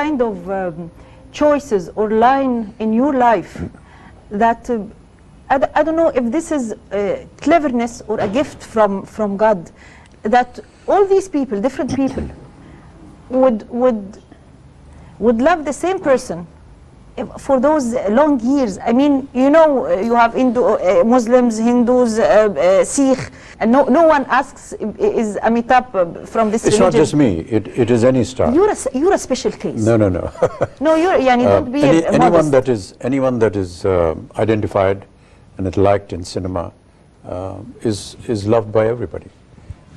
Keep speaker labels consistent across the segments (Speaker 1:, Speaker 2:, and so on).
Speaker 1: kind of choices or line in your life that I don't know if this is cleverness or a gift from God, that all these people, different people, would love the same person for those long years. I mean, you know, you have Muslims, Hindus, Sikh, and no one asks, is Amitav from this religion?
Speaker 2: It's not just me, it is any star.
Speaker 1: You're a special case.
Speaker 2: No.
Speaker 1: No, don't be
Speaker 2: anyone that is identified and liked in cinema is loved by everybody.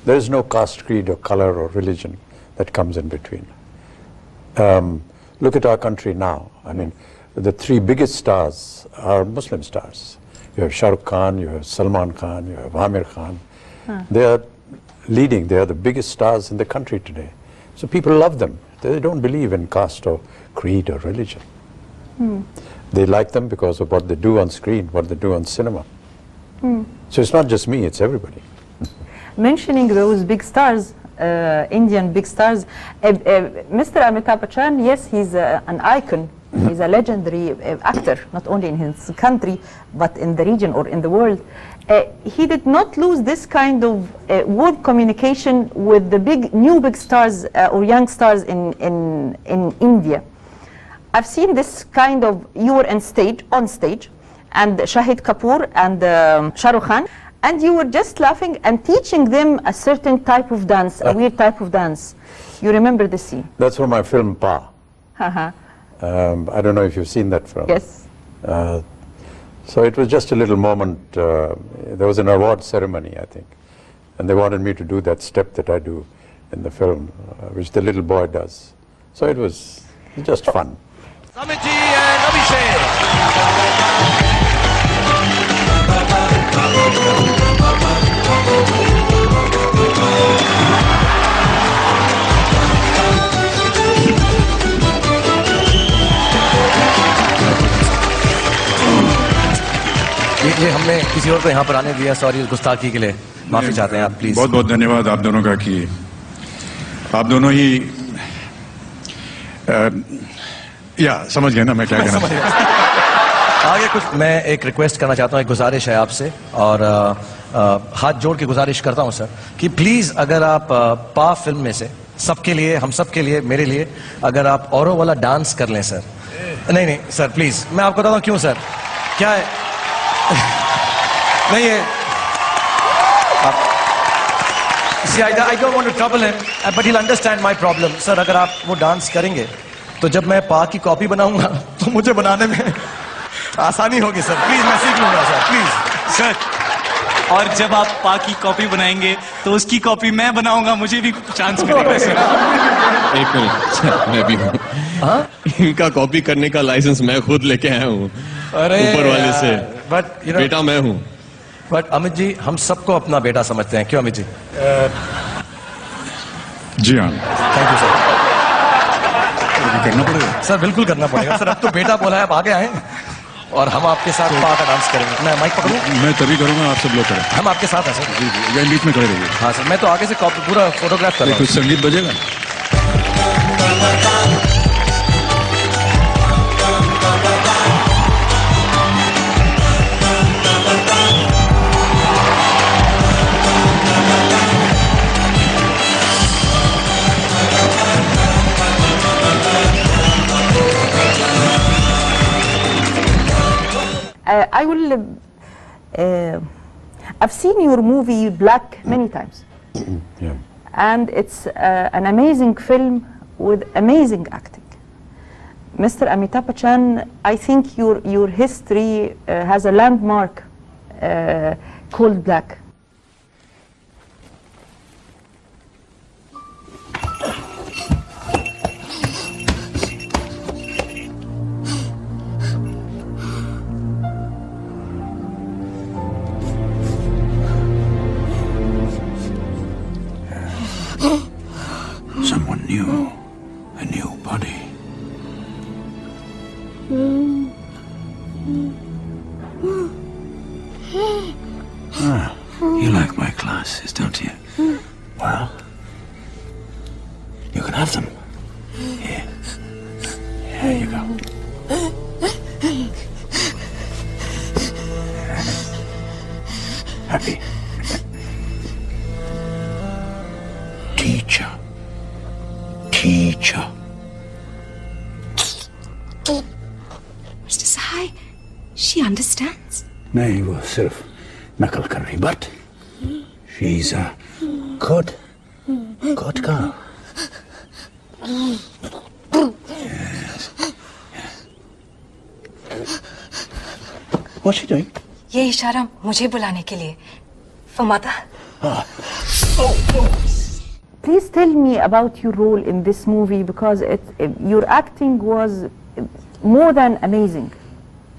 Speaker 2: There is no caste, creed, or color, or religion that comes in between. Look at our country now. I mean, the three biggest stars are Muslim stars. You have Shah Rukh Khan, you have Salman Khan, you have Amir Khan. They are leading, they are the biggest stars in the country today. So people love them. They don't believe in caste or creed or religion. They like them because of what they do on screen, what they do on cinema. So it's not just me, it's everybody.
Speaker 1: Mentioning those big stars, Indian big stars, Mr. Amitav Bachchan, yes, he's an icon. He's a legendary actor, not only in his country, but in the region or in the world. He did not lose this kind of word communication with the new big stars or young stars in India. I've seen this kind of, you were on stage, and Shahid Kapoor and Shah Rukh Khan, and you were just laughing and teaching them a certain type of dance, a weird type of dance. You remember the scene?
Speaker 2: That's from my film Pa. I don't know if you've seen that film.
Speaker 1: Yes.
Speaker 2: So it was just a little moment. There was an award ceremony, I think, and they wanted me to do that step that I do in the film, which the little boy does. So it was just fun.
Speaker 3: Samiti and Abhishek. ये हमने किसी और को यहाँ पर आने दिया, sorry गुस्ताखी के लिए माफी चाहते हैं आप प्लीज।
Speaker 4: बहुत बहुत धन्यवाद आप दोनों का कि आप दोनों ही या समझ गए ना मैं क्या कहना चाहता हूँ।
Speaker 3: आगे कुछ मैं एक रिक्वेस्ट करना चाहता हूँ, एक गुजारिश है आपसे और हाथ जोड़ के गुजारिश करता हूँ सर कि प्लीज अगर आप पा फिल्म में से सबके लिए, हम सबके लिए, मेरे लिए अगर आप औरों वाला डांस कर लें सर। नहीं सर प्लीज, मैं आपको बताता हूँ क्यों सर, क्या है नहीं है See, I don't want to trouble him, but he'll understand my problem. Sir अगर आप वो डांस करेंगे तो जब मैं पा की कॉपी बनाऊंगा तो मुझे बनाने में आसानी होगी सर। प्लीज मैं सीख लूंगा सर, प्लीज
Speaker 5: सर। और जब आप पा की कॉपी बनाएंगे तो उसकी कॉपी मैं बनाऊंगा, मुझे भी चांस मिलेगा सर।
Speaker 6: एक मिनट, मैं भी हूँ। इनका कॉपी करने का लाइसेंस मैं खुद लेके आया हूँ ऊपर वाले से,
Speaker 3: बट
Speaker 6: बेटा मैं हूँ।
Speaker 3: बट अमित जी हम सबको अपना बेटा समझते हैं, क्यों अमित जी?
Speaker 4: जी हाँ,
Speaker 3: थैंक यू सर।
Speaker 4: करना पड़ेगा
Speaker 3: सर, बिल्कुल करना पड़ेगा सर। अब तो बेटा बोला है, आप आगे आए और हम आपके साथ पा का डांस करेंगे। मैं माइक पकड़ूं?
Speaker 4: मैं तभी करूँगा, आप सब लोग करें।
Speaker 3: हम आपके साथ हैं सर।
Speaker 4: जी, बीच में खड़े रहिए।
Speaker 3: हाँ सर, मैं तो आगे से पूरा फोटोग्राफ कर रहा हूँ।
Speaker 4: कुछ संगीत बजेगा?
Speaker 1: I will. I've seen your movie Black many times,
Speaker 2: Yeah.
Speaker 1: and it's an amazing film with amazing acting. Mr. Amitav Bachchan, I think your history has a landmark called Black.
Speaker 4: Someone new, a new body. Ah, you like my glasses, don't you? Well, you can have them. Here.
Speaker 7: Mr. Sahai, she understands.
Speaker 8: नहीं वो सिर्फ नकल कर रही but she's a good girl. Yes. What's she doing?
Speaker 7: ये इशारा मुझे बुलाने के लिए for mother.
Speaker 1: Please tell me about your role in this movie, because your acting was more than amazing.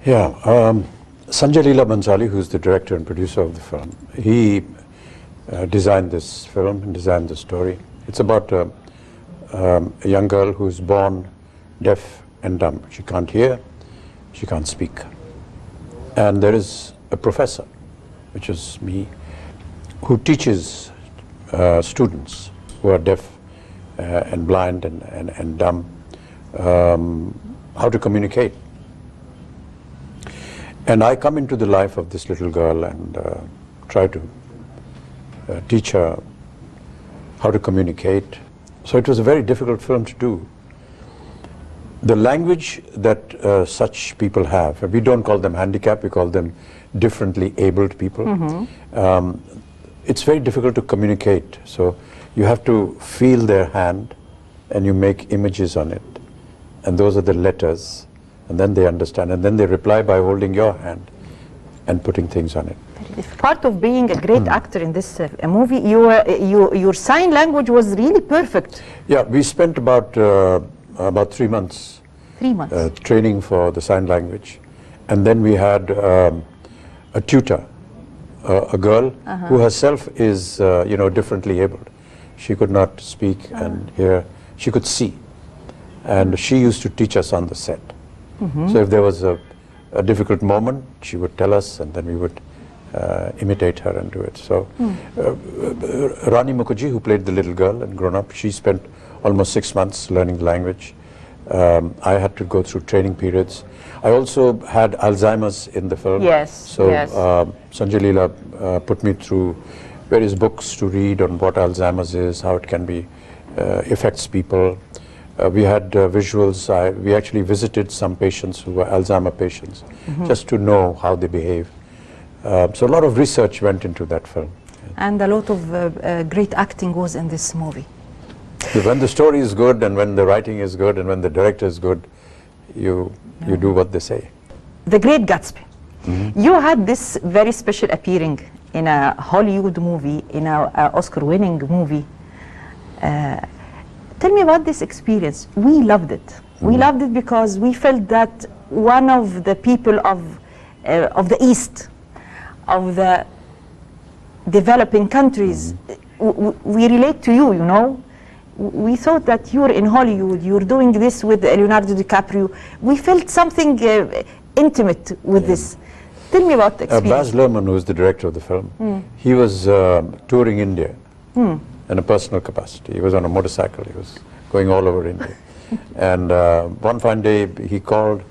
Speaker 2: Yeah, Sanjay Leela Bhansali, who's the director and producer of the film, he designed this film and designed the story. It's about a young girl who's born deaf and dumb. She can't hear, she can't speak. And there is a professor, which is me, who teaches students who are deaf and blind and dumb how to communicate. And I come into the life of this little girl and try to teach her how to communicate. So it was a very difficult film to do. The language that such people have, we don't call them handicapped, we call them differently abled people. It's very difficult to communicate. So you have to feel their hand and you make images on it. And those are the letters. And then they understand. And then they reply by holding your hand and putting things on it.
Speaker 1: Part of being a great actor in this movie, your sign language was really perfect.
Speaker 2: Yeah, we spent about 3 months.
Speaker 1: 3 months.
Speaker 2: Training for the sign language. And then we had a tutor, a girl who herself is, differently abled. She could not speak and hear. She could see. And she used to teach us on the set. So if there was a difficult moment, she would tell us, and then we would imitate her and do it. So Rani Mukherjee, who played the little girl and grown up, she spent almost 6 months learning the language. I had to go through training periods. I also had Alzheimer's in the film.
Speaker 1: Yes.
Speaker 2: So Sanjay Leela put me through various books to read on what Alzheimer's is, how it can be affects people. We had visuals. We actually visited some patients who were Alzheimer patients, just to know how they behave. So a lot of research went into that film.
Speaker 1: And a lot of great acting was in this movie.
Speaker 2: When the story is good and when the writing is good and when the director is good, you do what they say.
Speaker 1: The Great Gatsby. You had this very special appearing in a Hollywood movie, in an Oscar-winning movie. Tell me about this experience. We loved it. We loved it because we felt that one of the people of the East, of the developing countries, we relate to you, you know. We thought that you're in Hollywood, you're doing this with Leonardo DiCaprio. We felt something intimate with this. Tell me about the experience.
Speaker 2: Baz Luhrmann, who is the director of the film, he was touring India in a personal capacity. He was on a motorcycle. He was going all over India. And one fine day, he called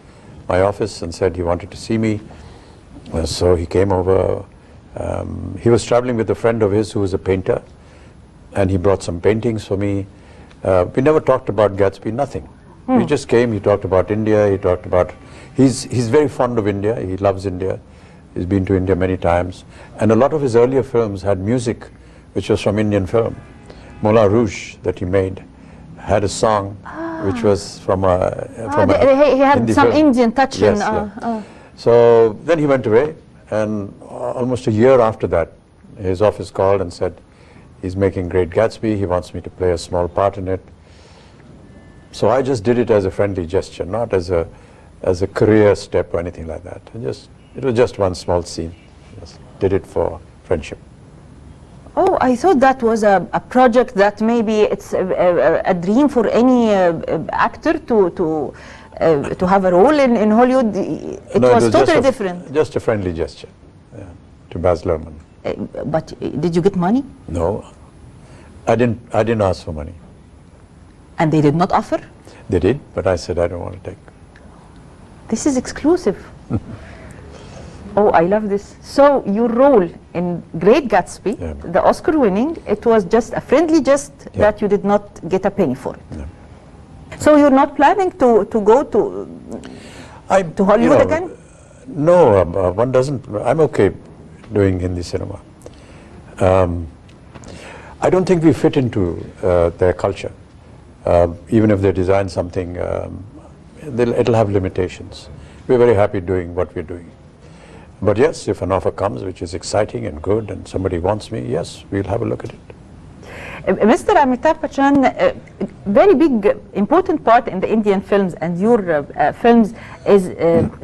Speaker 2: my office and said he wanted to see me. So he came over. He was traveling with a friend of his who was a painter. And he brought some paintings for me. We never talked about Gatsby, nothing. We just came, he talked about India, he talked about... He's very fond of India, he loves India. He's been to India many times. And a lot of his earlier films had music which was from Indian film. Moulin Rouge that he made had a song which was from a...
Speaker 1: he had
Speaker 2: Hindi
Speaker 1: some
Speaker 2: film.
Speaker 1: Indian touch.
Speaker 2: Yes, So then he went away, and almost a year after that, his office called and said, he's making Great Gatsby, he wants me to play a small part in it. So I just did it as a friendly gesture, not as a career step or anything like that. It was just one small scene. Just did it for friendship.
Speaker 1: Oh, I thought that was a project that maybe it's a dream for any actor to have a role in Hollywood. It was totally different.
Speaker 2: Just a friendly gesture to Baz Luhrmann.
Speaker 1: But did you get money?
Speaker 2: No, I didn't ask for money.
Speaker 1: And they did not offer?
Speaker 2: They did, but I said I don't want to take.
Speaker 1: This is exclusive. Oh, I love this. So your role in Great Gatsby, the Oscar winning, it was just a friendly gesture that you did not get a penny for it. So you're not planning to go to To Hollywood again?
Speaker 2: No, one doesn't. I'm okay doing Hindi cinema. I don't think we fit into their culture. Even if they design something, it'll have limitations. We're very happy doing what we're doing. But yes, if an offer comes which is exciting and good and somebody wants me, yes, we'll have a look at it.
Speaker 1: Mr. Amitabh Bachchan, very big, important part in the Indian films and your films is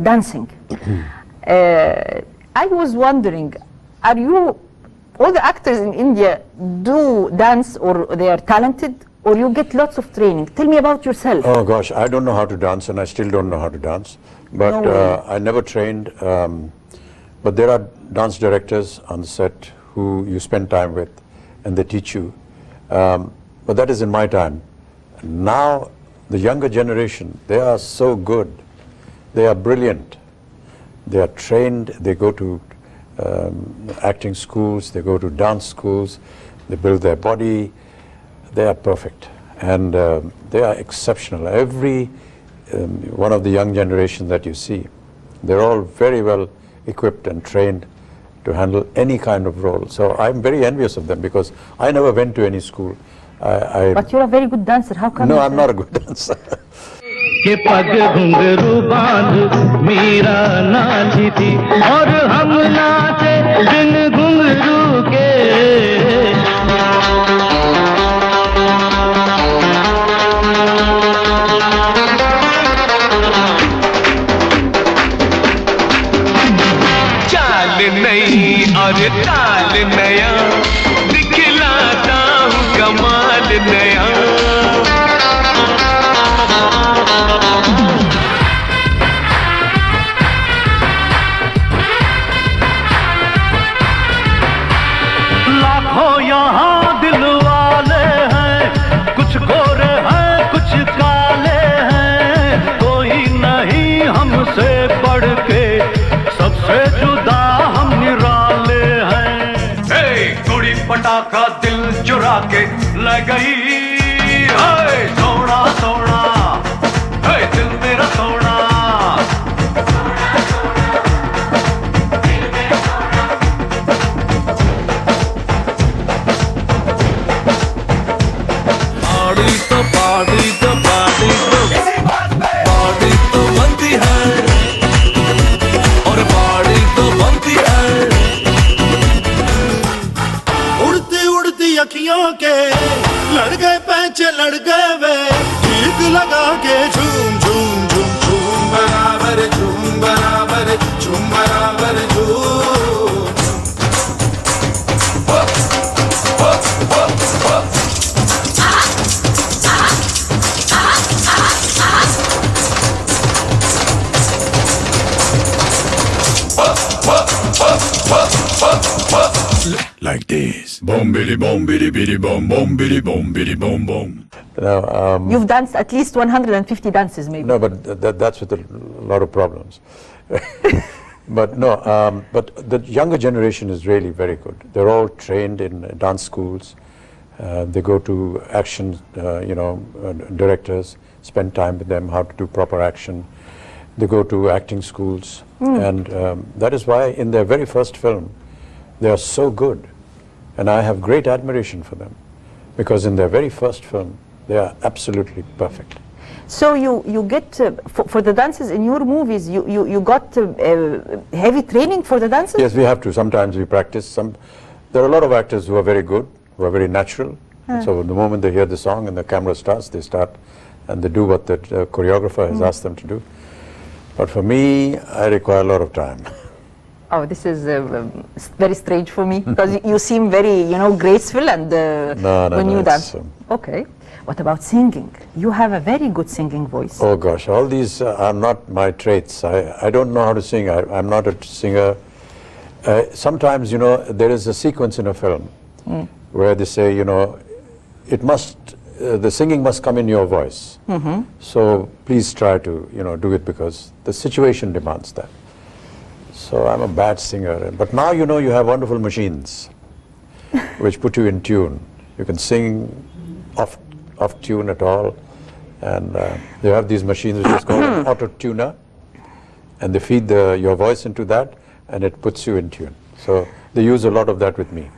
Speaker 1: dancing. I was wondering, are you, all the actors in India do dance or they are talented or you get lots of training? Tell me about yourself.
Speaker 2: Oh gosh, I don't know how to dance and I still don't know how to dance. But I never trained. But there are dance directors on the set who you spend time with and they teach you. But that is in my time. Now, the younger generation, they are so good. They are brilliant. They are trained. They go to acting schools. They go to dance schools. They build their body. They are perfect. And they are exceptional. Every one of the young generation that you see, they're all very well equipped and trained to handle any kind of role. So I'm very envious of them because I never went to any school.
Speaker 1: But you're a very good dancer. How come?
Speaker 2: No, I'm not a good dancer.
Speaker 9: के पग घुंघरू बांध मीरा नाची थी और हम नाचे बिन घुंघरू के
Speaker 10: चाल नई और ताल नया दिखलाता हूँ कमाल नया
Speaker 9: लाखों यहाँ दिल वाले हैं कुछ गोरे हैं कुछ काले हैं कोई नहीं हमसे बढ़ के सबसे जुदा हम निराले हैं
Speaker 10: कुड़ी पटाखा दिल चुरा के ले गई सोना सोना दिल मेरा सोना
Speaker 9: बाड़ी तो बनती है और बाड़ी तो बनती है उड़ती उड़ती अखियों के लड़ गए पैंचे लड़ गए वे ठीक लगा के झूम झूम झूम झूम बराबर झूम बराबर झूम बराबर झूम
Speaker 4: Like this. Boom, biddy, boom, biddy, biddy, boom, boom, biddy, boom, biddy, boom, boom.
Speaker 1: You've danced at least 150 dances, maybe.
Speaker 2: No, but that's with a lot of problems. But no, but the younger generation is really very good. They're all trained in dance schools. They go to action, directors, spend time with them, how to do proper action. They go to acting schools. And that is why in their very first film, they are so good. And I have great admiration for them. Because in their very first film, they are absolutely perfect.
Speaker 1: So you get, for the dances in your movies, you got heavy training for the dances?
Speaker 2: Yes, we have to. Sometimes we practice. There are a lot of actors who are very good, who are very natural. So the moment they hear the song and the camera starts, they start and they do what the choreographer has asked them to do. But for me, I require a lot of time.
Speaker 1: Oh, this is very strange for me because you seem very, graceful and when you dance. Okay. What about singing? You have a very good singing voice.
Speaker 2: Oh gosh, all these are not my traits. I don't know how to sing. I'm not a singer. Sometimes, there is a sequence in a film where they say, it must, the singing must come in your voice. So please try to, do it because the situation demands that. So I'm a bad singer. But now, you have wonderful machines which put you in tune. You can sing off tune at all. And you have these machines which is called an auto-tuner. and they feed your voice into that, and it puts you in tune. So they use a lot of that with me.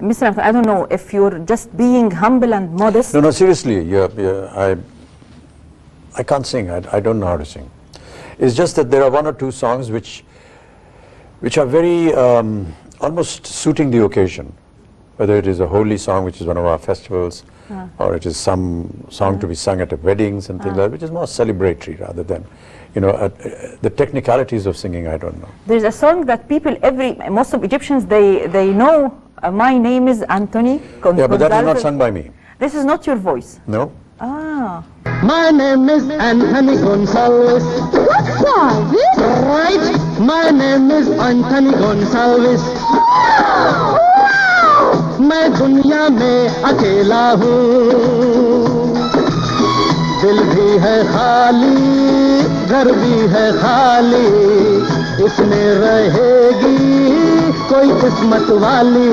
Speaker 1: Mr. Ahmed, I don't know if you're just being humble and modest.
Speaker 2: No, seriously, I can't sing. I don't know how to sing. It's just that there are one or two songs which are very almost suiting the occasion, whether it is a holy song, which is one of our festivals, or it is some song to be sung at weddings and things like that, which is more celebratory rather than, the technicalities of singing, I don't know.
Speaker 1: There's a song that most of Egyptians, they know, My Name is Anthony Gonzalez.
Speaker 2: Yeah, but that is not sung by me.
Speaker 1: This is not your voice?
Speaker 2: No.
Speaker 1: Ah.
Speaker 11: My name is Anthony Gonzalez. Right? My name is Anthony Gonzalez. मैं दुनिया में अकेला हूँ, दिल भी है खाली, घर भी है खाली, इसमें रहेगी कोई किस्मत वाली,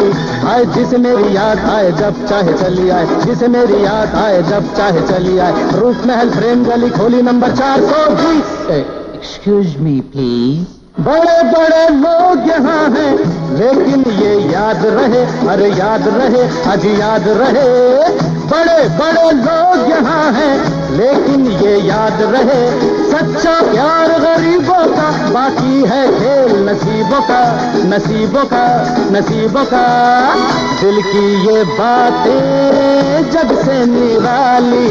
Speaker 11: आए जिसे मेरी याद आए जब चाहे चली आए, जिसे मेरी याद आए जब चाहे चली आए, रूप महल फ्रेम गली खोली नंबर 420. Excuse me please. बड़े बड़े लोग यहाँ हैं, लेकिन ये याद रहे, अरे याद रहे, आज याद रहे. बड़े बड़े लोग यहाँ हैं, लेकिन ये याद रहे, सच्चा प्यार गरीबों का, बाकी है खेल नसीबों का, नसीबों का, नसीबों का. दिल की ये बातें जग से निराली,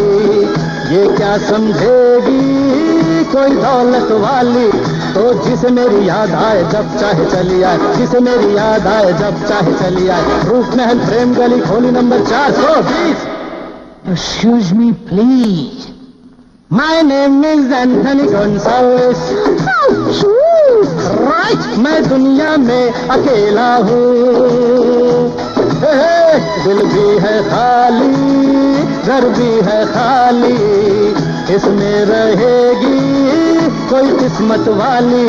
Speaker 11: ये क्या समझेगी कोई दौलत वाली. तो जिसे मेरी याद आए जब चाहे चली आए, जिसे मेरी याद आए जब चाहे चली आए, रूप महल प्रेम गली खोली number 420. Excuse me please. My name is Anthony Gonzalez. Right? मैं दुनिया में अकेला हूँ, दिल भी है खाली, घर भी है खाली, इसमें रहेगी कोई किस्मत वाली,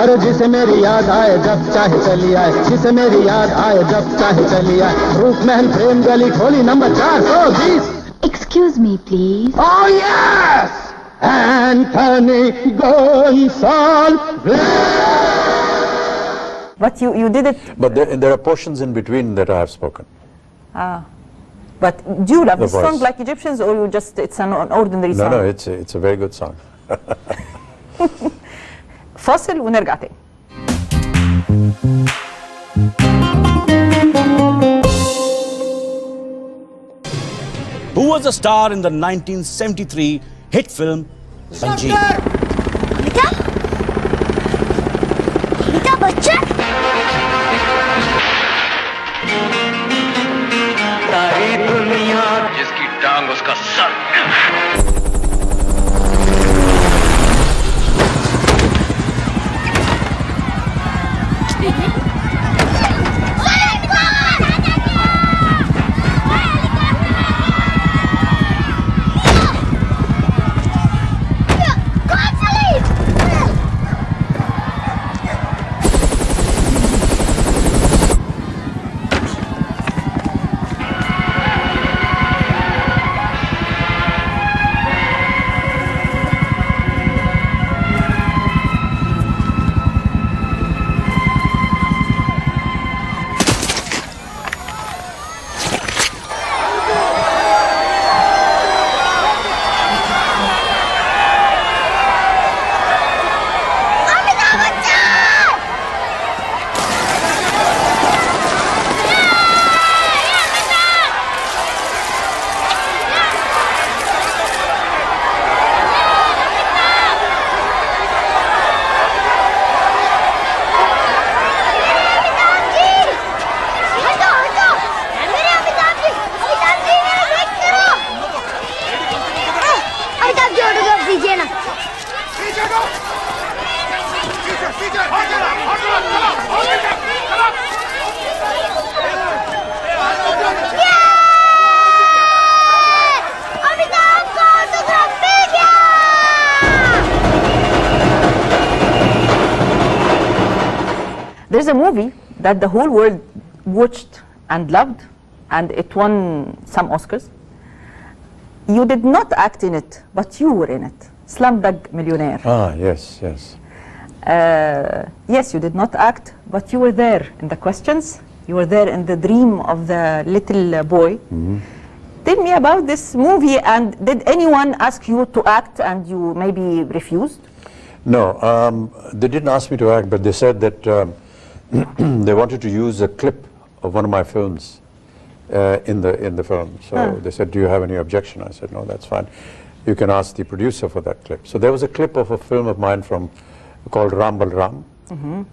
Speaker 11: और जिसे मेरी याद आए जब चाहे चली आए, जिसे मेरी याद आए जब चाहे चली आए, रूप महल प्रेम गली खोली number 420.
Speaker 12: Excuse me please.
Speaker 11: Oh yes, Anthony Gonzalez.
Speaker 1: But you did it.
Speaker 2: But there are portions in between that I have spoken.
Speaker 1: Ah. But do you love
Speaker 2: The
Speaker 1: this song
Speaker 2: voice.
Speaker 1: like Egyptians, or you just, it's an ordinary song?
Speaker 2: No, it's a very good song.
Speaker 1: فاصل ونرجع تاني.
Speaker 13: Who was a star in the 1973 hit film Sanjeev?
Speaker 12: Amita Bachchan?
Speaker 10: सारी दुनिया जिसकी टांग उसका sir.
Speaker 1: There's a movie that the whole world watched and loved, and it won some Oscars. You did not act in it, but you were in it. Slumdog Millionaire.
Speaker 2: Ah, yes, yes.
Speaker 1: Yes, you did not act, but you were there in the questions. You were there in the dream of the little boy. Tell me about this movie, and did anyone ask you to act and you maybe refused?
Speaker 2: No, they didn't ask me to act, but they said that they wanted to use a clip of one of my films in the film. So they said, do you have any objection? I said, no, that's fine. You can ask the producer for that clip. So there was a clip of a film of mine called Ram Bal Ram.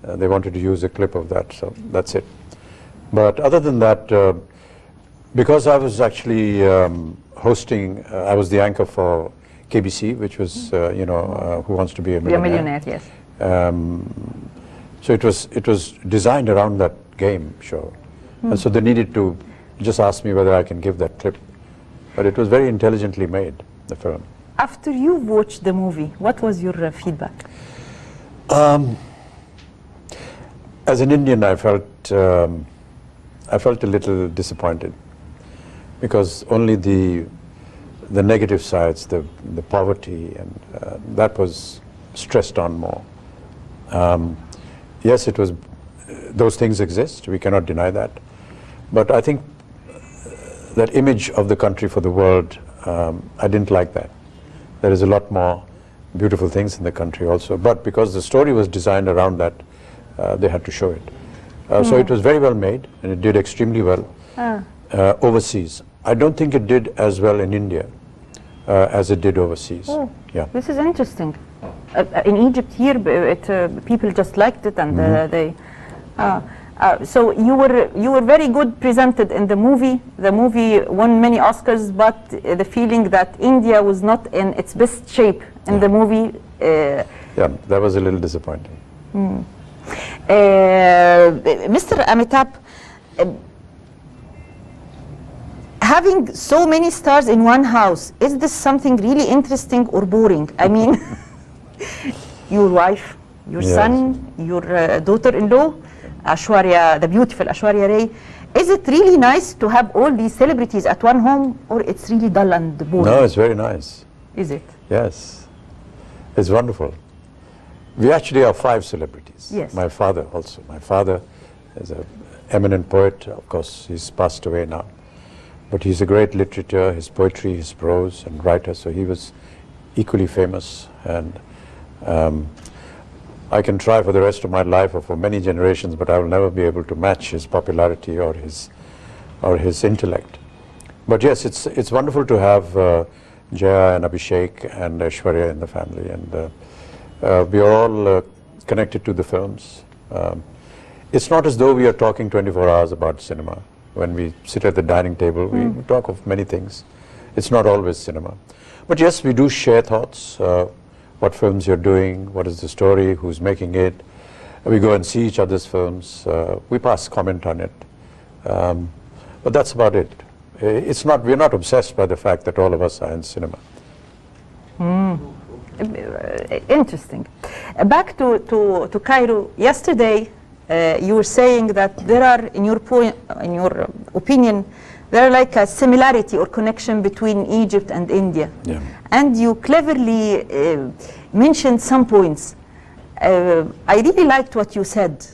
Speaker 2: They wanted to use a clip of that, so that's it. But other than that, because I was actually hosting, I was the anchor for KBC, which was, Who Wants to Be a Millionaire?
Speaker 1: Be a Millionaire, yes.
Speaker 2: So it was designed around that game show. And so they needed to just ask me whether I can give that clip. But it was very intelligently made, the film.
Speaker 1: After you watched the movie, what was your feedback?
Speaker 2: As an Indian, I felt a little disappointed, because only the negative sides, the poverty, and that was stressed on more. Yes, it was, those things exist, we cannot deny that. But I think that image of the country for the world, I didn't like that. There is a lot more beautiful things in the country also, but because the story was designed around that, they had to show it. So it was very well made, and it did extremely well overseas. I don't think it did as well in India as it did overseas. Yeah.
Speaker 1: This is interesting. In Egypt here, people just liked it, and so you were very good presented in the movie. The movie won many Oscars, but the feeling that India was not in its best shape in the movie.
Speaker 2: Yeah, that was a little disappointing.
Speaker 1: Mr. Amitabh, having so many stars in one house, is this something really interesting or boring? I mean, your wife, your son, your daughter-in-law, Ashwarya, the beautiful Ashwarya Ray. Is it really nice to have all these celebrities at one home, or it's really dull and boring?
Speaker 2: No, it's very nice.
Speaker 1: Is it?
Speaker 2: Yes, it's wonderful. We actually have 5 celebrities.
Speaker 1: Yes.
Speaker 2: My father also. My father is an eminent poet. Of course, he's passed away now. But he's a great literature, his poetry, his prose and writer, so he was equally famous. And I can try for the rest of my life or for many generations, but I will never be able to match his popularity or his intellect. But yes, it's wonderful to have Jaya and Abhishek and Aishwarya in the family, and we are all connected to the films. It's not as though we are talking 24 hours about cinema. When we sit at the dining table, we talk of many things. It's not always cinema. But yes, we do share thoughts, what films you're doing, what is the story, who's making it. We go and see each other's films. We pass comment on it. But that's about it. We're not obsessed by the fact that all of us are in cinema.
Speaker 1: Interesting. Back to Cairo. Yesterday, you were saying that there are, in your opinion, there are like a similarity or connection between Egypt and India.
Speaker 2: Yeah.
Speaker 1: And you cleverly mentioned some points. I really liked what you said.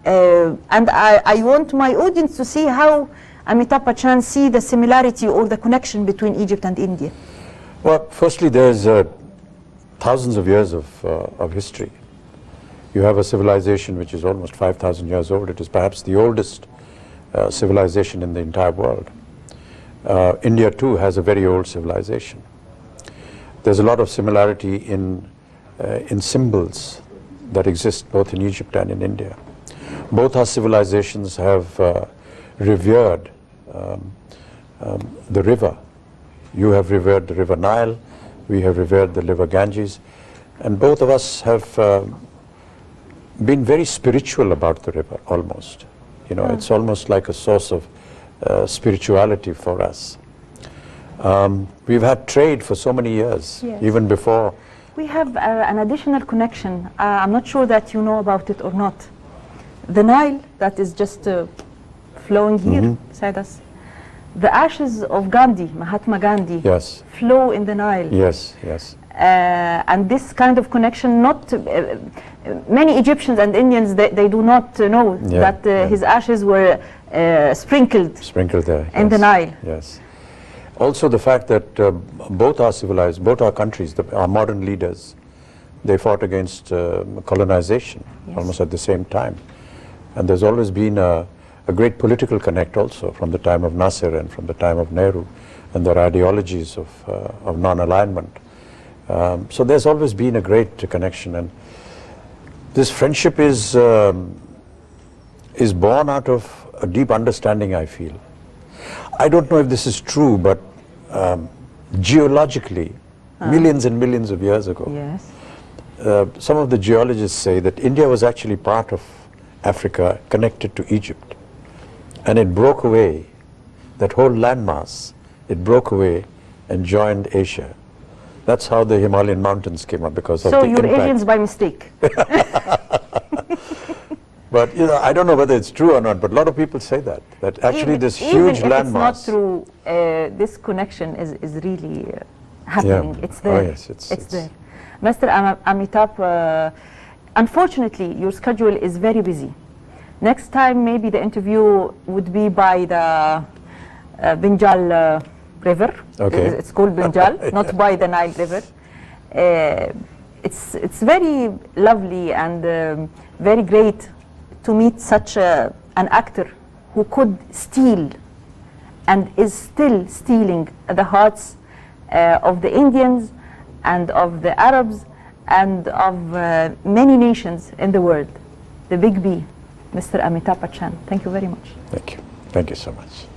Speaker 1: And I want my audience to see how Amitabh Bachchan see the similarity or the connection between Egypt and India.
Speaker 2: Well, firstly, there's thousands of years of history. You have a civilization which is almost 5,000 years old. It is perhaps the oldest civilization in the entire world. India too has a very old civilization. There's a lot of similarity in symbols that exist both in Egypt and in India. Both our civilizations have revered the river. You have revered the river Nile, we have revered the river Ganges, and both of us have been very spiritual about the river, almost. You know, it's almost like a source of spirituality for us. We've had trade for so many years, even before.
Speaker 1: We have an additional connection. I'm not sure that you know about it or not. The Nile that is just flowing here beside us. The ashes of Gandhi, Mahatma Gandhi, flow in the Nile.
Speaker 2: Yes, yes.
Speaker 1: And this kind of connection, not many Egyptians and Indians, they do not know that his ashes were sprinkled
Speaker 2: there
Speaker 1: in the Nile.
Speaker 2: Yes. Also the fact that both our countries, our modern leaders, they fought against colonization almost at the same time. And there's always been a great political connect also from the time of Nasser and from the time of Nehru and their ideologies of non-alignment. So there's always been a great connection, and this friendship is born out of a deep understanding, I feel. I don't know if this is true, but geologically, millions and millions of years ago, some of the geologists say that India was actually part of Africa connected to Egypt, and it broke away, that whole landmass, it broke away and joined Asia. That's how the Himalayan mountains came up, because of the impact.
Speaker 1: So you're aliens by mistake.
Speaker 2: But you know, I don't know whether it's true or not, but a lot of people say that actually this huge landmass.
Speaker 1: Even if it's not true, this connection is really happening.
Speaker 2: Yeah.
Speaker 1: It's there.
Speaker 2: Oh yes, it's
Speaker 1: there. Mr. Ammitabh, unfortunately, your schedule is very busy. Next time, maybe the interview would be by the Bengal River.
Speaker 2: Okay.
Speaker 1: It's called Bengal, not by the Nile River. It's very lovely and very great to meet such an actor who could steal and is still stealing the hearts of the Indians and of the Arabs and of many nations in the world. The Big B, Mr. Ammitabh Bachchan. Thank you very much.
Speaker 2: Thank you. Thank you so much.